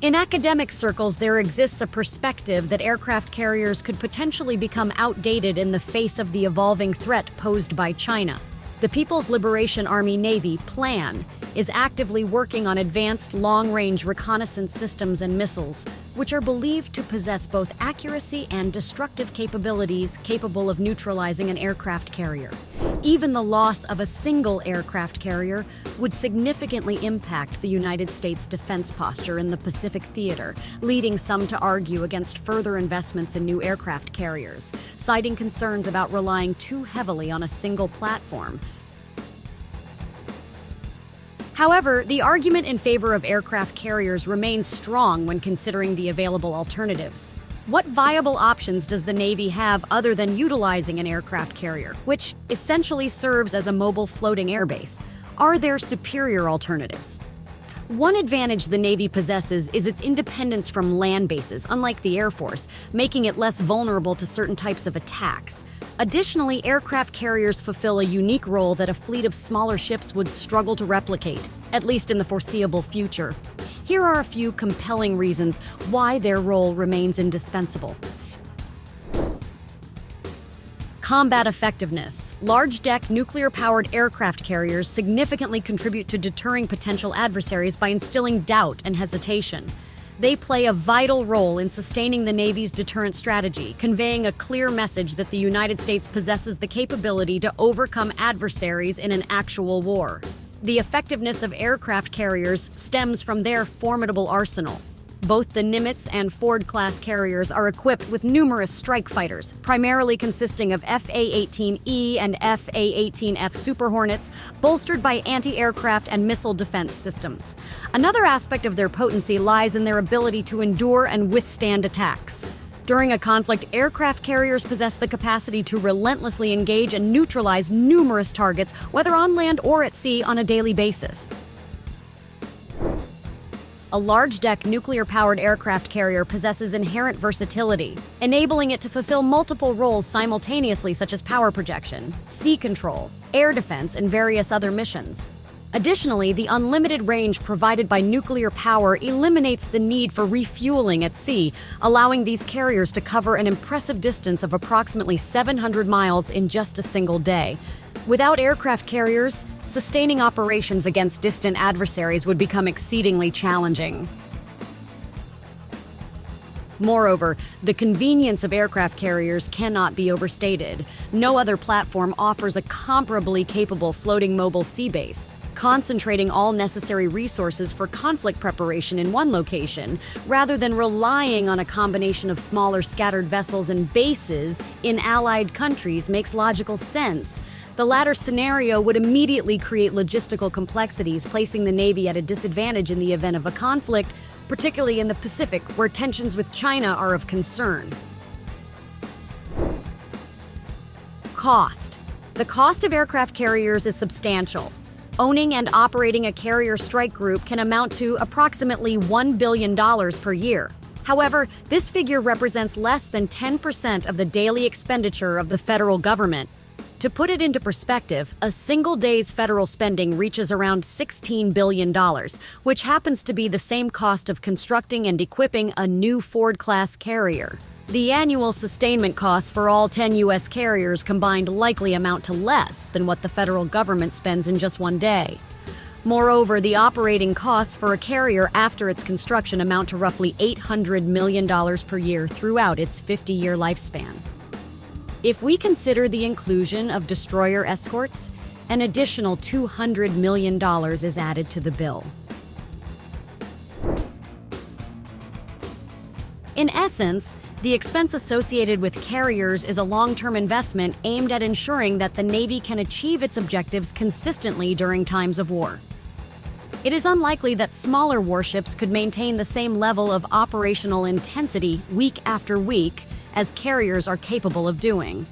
In academic circles, there exists a perspective that aircraft carriers could potentially become outdated in the face of the evolving threat posed by China. The People's Liberation Army Navy, PLAN, is actively working on advanced long-range reconnaissance systems and missiles, which are believed to possess both accuracy and destructive capabilities capable of neutralizing an aircraft carrier. Even the loss of a single aircraft carrier would significantly impact the United States defense posture in the Pacific theater, leading some to argue against further investments in new aircraft carriers, citing concerns about relying too heavily on a single platform. However, the argument in favor of aircraft carriers remains strong when considering the available alternatives. What viable options does the Navy have other than utilizing an aircraft carrier, which essentially serves as a mobile floating airbase? Are there superior alternatives? One advantage the Navy possesses is its independence from land bases, unlike the Air Force, making it less vulnerable to certain types of attacks. Additionally, aircraft carriers fulfill a unique role that a fleet of smaller ships would struggle to replicate, at least in the foreseeable future. Here are a few compelling reasons why their role remains indispensable. Combat effectiveness. Large-deck, nuclear-powered aircraft carriers significantly contribute to deterring potential adversaries by instilling doubt and hesitation. They play a vital role in sustaining the Navy's deterrent strategy, conveying a clear message that the United States possesses the capability to overcome adversaries in an actual war. The effectiveness of aircraft carriers stems from their formidable arsenal. Both the Nimitz and Ford-class carriers are equipped with numerous strike fighters, primarily consisting of F/A-18E and F/A-18F Super Hornets, bolstered by anti-aircraft and missile defense systems. Another aspect of their potency lies in their ability to endure and withstand attacks. During a conflict, aircraft carriers possess the capacity to relentlessly engage and neutralize numerous targets, whether on land or at sea, on a daily basis. A large-deck, nuclear-powered aircraft carrier possesses inherent versatility, enabling it to fulfill multiple roles simultaneously, such as power projection, sea control, air defense, and various other missions. Additionally, the unlimited range provided by nuclear power eliminates the need for refueling at sea, allowing these carriers to cover an impressive distance of approximately 700 miles in just a single day. Without aircraft carriers, sustaining operations against distant adversaries would become exceedingly challenging. Moreover, the convenience of aircraft carriers cannot be overstated. No other platform offers a comparably capable floating mobile sea base, concentrating all necessary resources for conflict preparation in one location, rather than relying on a combination of smaller scattered vessels and bases in allied countries makes logical sense. The latter scenario would immediately create logistical complexities, placing the Navy at a disadvantage in the event of a conflict, particularly in the Pacific, where tensions with China are of concern. Cost. The cost of aircraft carriers is substantial. Owning and operating a carrier strike group can amount to approximately $1 billion per year. However, this figure represents less than 10% of the daily expenditure of the federal government. To put it into perspective, a single day's federal spending reaches around $16 billion, which happens to be the same cost of constructing and equipping a new Ford-class carrier. The annual sustainment costs for all 10 U.S. carriers combined likely amount to less than what the federal government spends in just one day. Moreover, the operating costs for a carrier after its construction amount to roughly $800 million per year throughout its 50-year lifespan. If we consider the inclusion of destroyer escorts, an additional $200 million is added to the bill. In essence, the expense associated with carriers is a long-term investment aimed at ensuring that the Navy can achieve its objectives consistently during times of war. It is unlikely that smaller warships could maintain the same level of operational intensity week after week as carriers are capable of doing.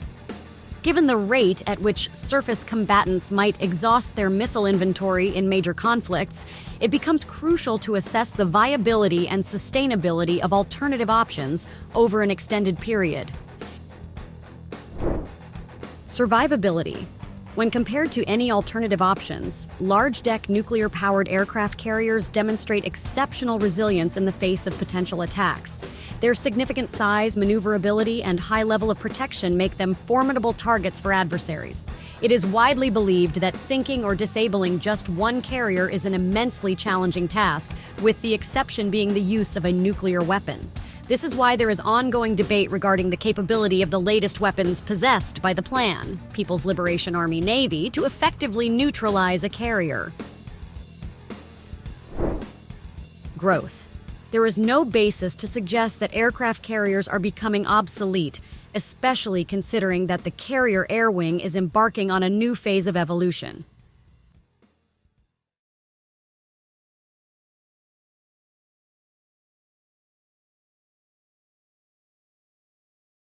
Given the rate at which surface combatants might exhaust their missile inventory in major conflicts, it becomes crucial to assess the viability and sustainability of alternative options over an extended period. Survivability. When compared to any alternative options, large-deck nuclear-powered aircraft carriers demonstrate exceptional resilience in the face of potential attacks. Their significant size, maneuverability, and high level of protection make them formidable targets for adversaries. It is widely believed that sinking or disabling just one carrier is an immensely challenging task, with the exception being the use of a nuclear weapon. This is why there is ongoing debate regarding the capability of the latest weapons possessed by the Plan, People's Liberation Army Navy, to effectively neutralize a carrier. Growth. There is no basis to suggest that aircraft carriers are becoming obsolete, especially considering that the carrier air wing is embarking on a new phase of evolution.